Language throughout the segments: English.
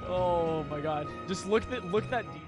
Oh my god. Just look at that detail.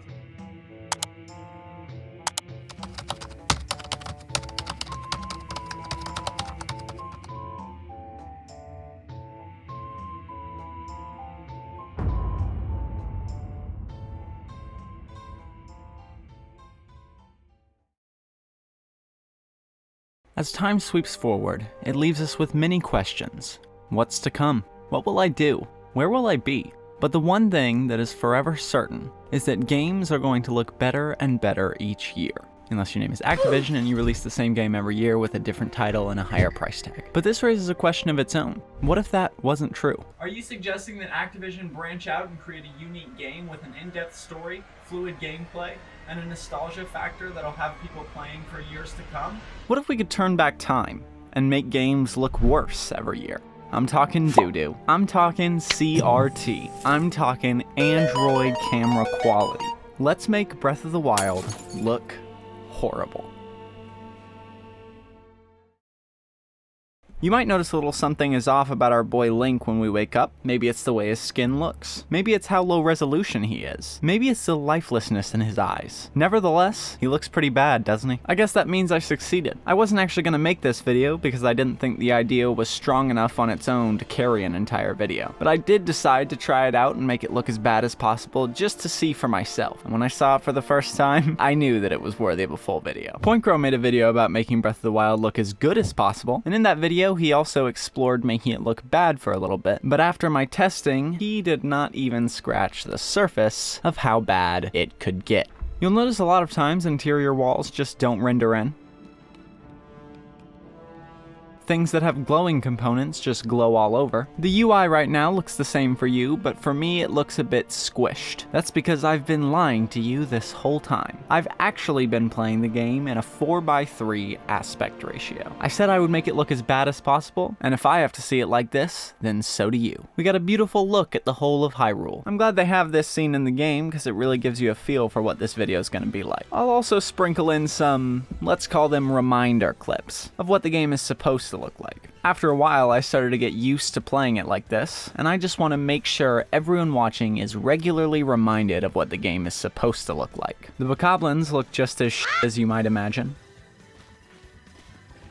As time sweeps forward, it leaves us with many questions. What's to come? What will I do? Where will I be? But the one thing that is forever certain is that games are going to look better and better each year. Unless your name is Activision and you release the same game every year with a different title and a higher price tag. But this raises a question of its own. What if that wasn't true? Are you suggesting that Activision branch out and create a unique game with an in-depth story, fluid gameplay, and a nostalgia factor that'll have people playing for years to come? What if we could turn back time and make games look worse every year? I'm talking doo-doo. I'm talking CRT. I'm talking Android camera quality. Let's make Breath of the Wild look horrible. You might notice a little something is off about our boy Link when we wake up. Maybe it's the way his skin looks. Maybe it's how low resolution he is. Maybe it's the lifelessness in his eyes. Nevertheless, he looks pretty bad, doesn't he? I guess that means I succeeded. I wasn't actually going to make this video because I didn't think the idea was strong enough on its own to carry an entire video. But I did decide to try it out and make it look as bad as possible just to see for myself. And when I saw it for the first time, I knew that it was worthy of a full video. pointcrow made a video about making Breath of the Wild look as good as possible, and in that video, he also explored making it look bad for a little bit, but after my testing, he did not even scratch the surface of how bad it could get. You'll notice a lot of times interior walls just don't render in. Things that have glowing components just glow all over. The UI right now looks the same for you, but for me it looks a bit squished. That's because I've been lying to you this whole time. I've actually been playing the game in a 4:3 aspect ratio. I said I would make it look as bad as possible, and if I have to see it like this, then so do you. We got a beautiful look at the whole of Hyrule. I'm glad they have this scene in the game because it really gives you a feel for what this video is going to be like. I'll also sprinkle in some, let's call them reminder clips, of what the game is supposed to look like. After a while, I started to get used to playing it like this, and I just want to make sure everyone watching is regularly reminded of what the game is supposed to look like. The bokoblins look just as as you might imagine.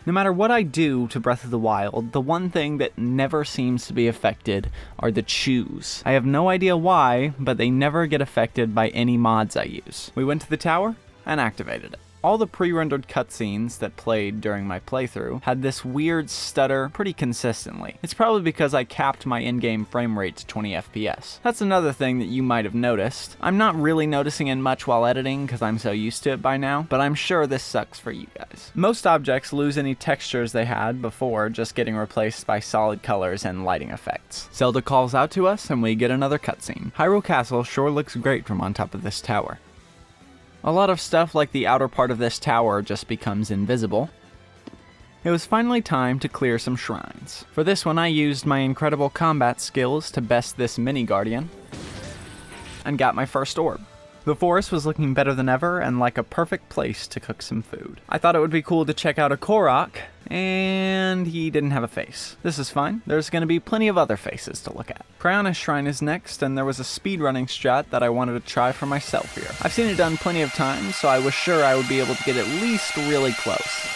No matter what I do to Breath of the Wild, the one thing that never seems to be affected are the chews. I have no idea why, but they never get affected by any mods I use. We went to the tower and activated it. All the pre-rendered cutscenes that played during my playthrough had this weird stutter pretty consistently. It's probably because I capped my in-game frame rate to 20 FPS. That's another thing that you might have noticed. I'm not really noticing it much while editing because I'm so used to it by now, but I'm sure this sucks for you guys. Most objects lose any textures they had before, just getting replaced by solid colors and lighting effects. Zelda calls out to us and we get another cutscene. Hyrule Castle sure looks great from on top of this tower. A lot of stuff like the outer part of this tower just becomes invisible. It was finally time to clear some shrines. For this one I used my incredible combat skills to best this mini guardian, and got my first orb. The forest was looking better than ever and like a perfect place to cook some food. I thought it would be cool to check out a Korok, and he didn't have a face. This is fine, there's going to be plenty of other faces to look at. Cryonis Shrine is next, and there was a speedrunning strat that I wanted to try for myself here. I've seen it done plenty of times, so I was sure I would be able to get at least really close.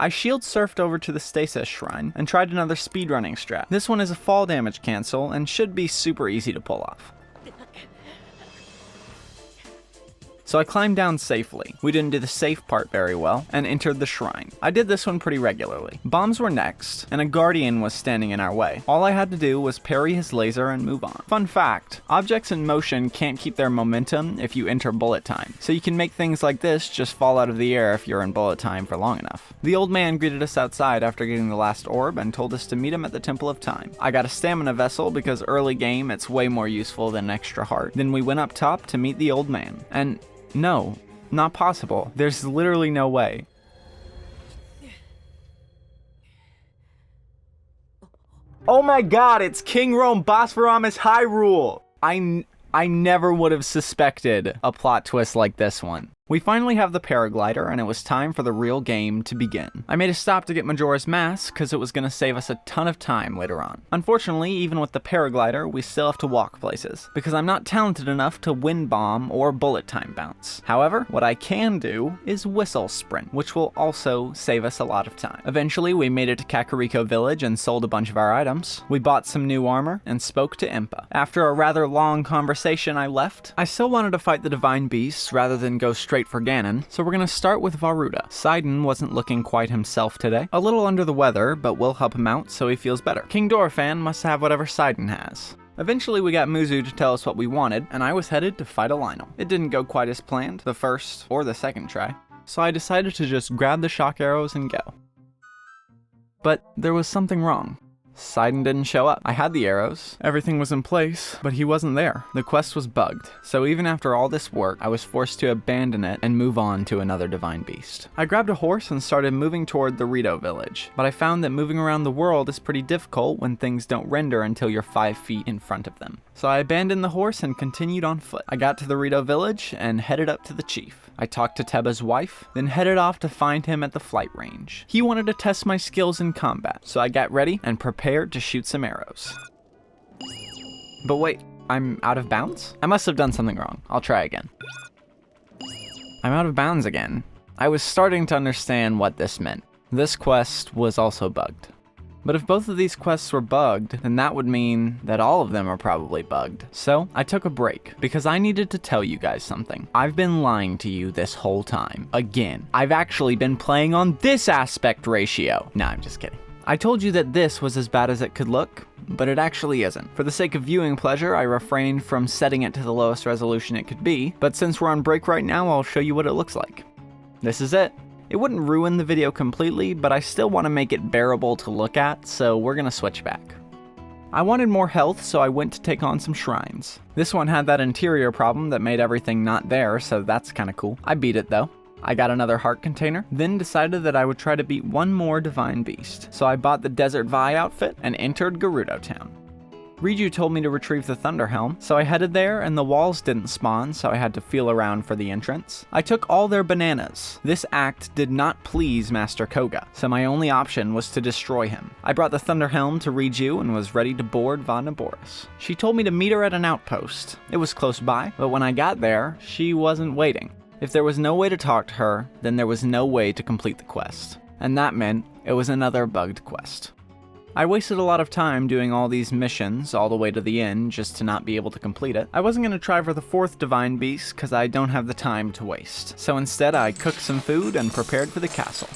I shield surfed over to the Stasis Shrine and tried another speedrunning strat. This one is a fall damage cancel and should be super easy to pull off. So I climbed down safely. We didn't do the safe part very well, and entered the shrine. I did this one pretty regularly. Bombs were next, and a guardian was standing in our way. All I had to do was parry his laser and move on. Fun fact, objects in motion can't keep their momentum if you enter bullet time, so you can make things like this just fall out of the air if you're in bullet time for long enough. The old man greeted us outside after getting the last orb and told us to meet him at the Temple of Time. I got a stamina vessel because early game it's way more useful than an extra heart. Then we went up top to meet the old man, and no, not possible. There's literally no way. Oh my god, it's King Rome Bosphoramus Hyrule! I never would have suspected a plot twist like this one. We finally have the paraglider, and it was time for the real game to begin. I made a stop to get Majora's Mask, because it was going to save us a ton of time later on. Unfortunately, even with the paraglider, we still have to walk places, because I'm not talented enough to wind bomb or bullet time bounce. However, what I can do is whistle sprint, which will also save us a lot of time. Eventually, we made it to Kakariko Village and sold a bunch of our items. We bought some new armor and spoke to Impa. After a rather long conversation, I left. I still wanted to fight the Divine Beasts rather than go straight for Ganon, so we're gonna start with Varuda. Sidon wasn't looking quite himself today. A little under the weather, but we'll help him out so he feels better. King Dorephan must have whatever Sidon has. Eventually we got Muzu to tell us what we wanted, and I was headed to fight a Lionel. It didn't go quite as planned, the first or the second try, so I decided to just grab the shock arrows and go. But there was something wrong. Sidon didn't show up. I had the arrows, everything was in place, but he wasn't there. The quest was bugged, so even after all this work, I was forced to abandon it and move on to another Divine Beast. I grabbed a horse and started moving toward the Rito village, but I found that moving around the world is pretty difficult when things don't render until you're 5 feet in front of them. So I abandoned the horse and continued on foot. I got to the Rito village and headed up to the chief. I talked to Teba's wife, then headed off to find him at the flight range. He wanted to test my skills in combat, so I got ready and prepared to shoot some arrows. But wait, I'm out of bounds? I must have done something wrong. I'll try again. I'm out of bounds again. I was starting to understand what this meant. This quest was also bugged. But if both of these quests were bugged, then that would mean that all of them are probably bugged. So I took a break because I needed to tell you guys something. I've been lying to you this whole time. Again, I've actually been playing on this aspect ratio. Nah, I'm just kidding. I told you that this was as bad as it could look, but it actually isn't. For the sake of viewing pleasure, I refrained from setting it to the lowest resolution it could be, but since we're on break right now, I'll show you what it looks like. This is it. It wouldn't ruin the video completely, but I still want to make it bearable to look at, so we're gonna switch back. I wanted more health, so I went to take on some shrines. This one had that interior problem that made everything not there, so that's kinda cool. I beat it though. I got another heart container, then decided that I would try to beat one more Divine Beast. So I bought the Desert Vi outfit and entered Gerudo Town. Riju told me to retrieve the Thunder Helm, so I headed there and the walls didn't spawn, so I had to feel around for the entrance. I took all their bananas. This act did not please Master Koga, so my only option was to destroy him. I brought the Thunder Helm to Riju and was ready to board Vana Boris. She told me to meet her at an outpost. It was close by, but when I got there, she wasn't waiting. If there was no way to talk to her, then there was no way to complete the quest. And that meant it was another bugged quest. I wasted a lot of time doing all these missions all the way to the end just to not be able to complete it. I wasn't going to try for the 4th Divine Beast because I don't have the time to waste. So instead I cooked some food and prepared for the castle.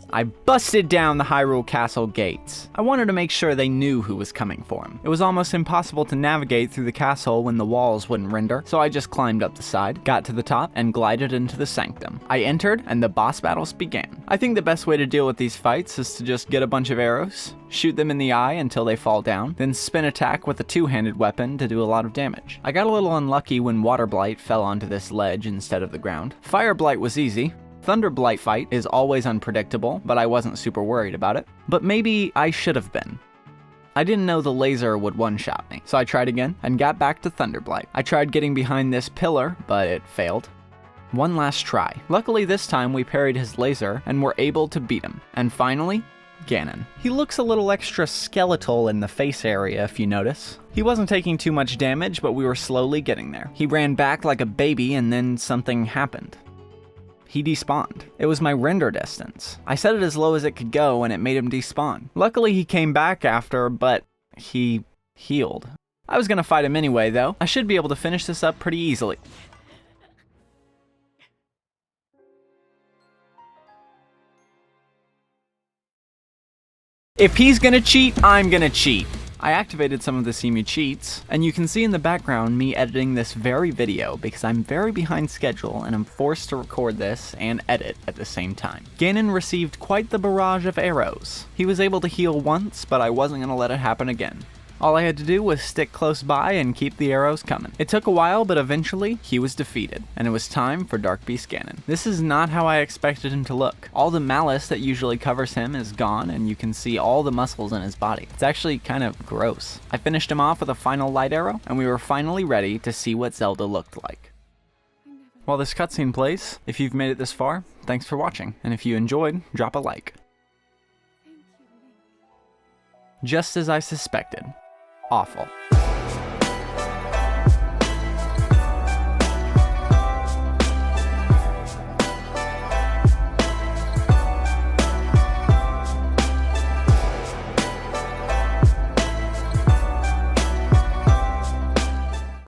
I busted down the Hyrule Castle gates. I wanted to make sure they knew who was coming for them. It was almost impossible to navigate through the castle when the walls wouldn't render, so I just climbed up the side, got to the top, and glided into the sanctum. I entered, and the boss battles began. I think the best way to deal with these fights is to just get a bunch of arrows, shoot them in the eye until they fall down, then spin attack with a 2-handed weapon to do a lot of damage. I got a little unlucky when Water Blight fell onto this ledge instead of the ground. Fire Blight was easy. Thunder Blight fight is always unpredictable, but I wasn't super worried about it. But maybe I should have been. I didn't know the laser would one-shot me, so I tried again and got back to Thunder Blight. I tried getting behind this pillar, but it failed. One last try. Luckily this time we parried his laser and were able to beat him. And finally, Ganon. He looks a little extra skeletal in the face area if you notice. He wasn't taking too much damage, but we were slowly getting there. He ran back like a baby and then something happened. He despawned. It was my render distance. I set it as low as it could go and it made him despawn. Luckily he came back after, but he healed. I was gonna fight him anyway though. I should be able to finish this up pretty easily. If he's gonna cheat, I'm gonna cheat. I activated some of the Seemu cheats, and you can see in the background me editing this very video because I'm very behind schedule and I'm forced to record this and edit at the same time. Ganon received quite the barrage of arrows. He was able to heal once, but I wasn't going to let it happen again. All I had to do was stick close by and keep the arrows coming. It took a while, but eventually he was defeated, and it was time for Dark Beast Ganon. This is not how I expected him to look. All the malice that usually covers him is gone, and you can see all the muscles in his body. It's actually kind of gross. I finished him off with a final light arrow, and we were finally ready to see what Zelda looked like. While this cutscene plays, if you've made it this far, thanks for watching, and if you enjoyed, drop a like. Just as I suspected. Awful.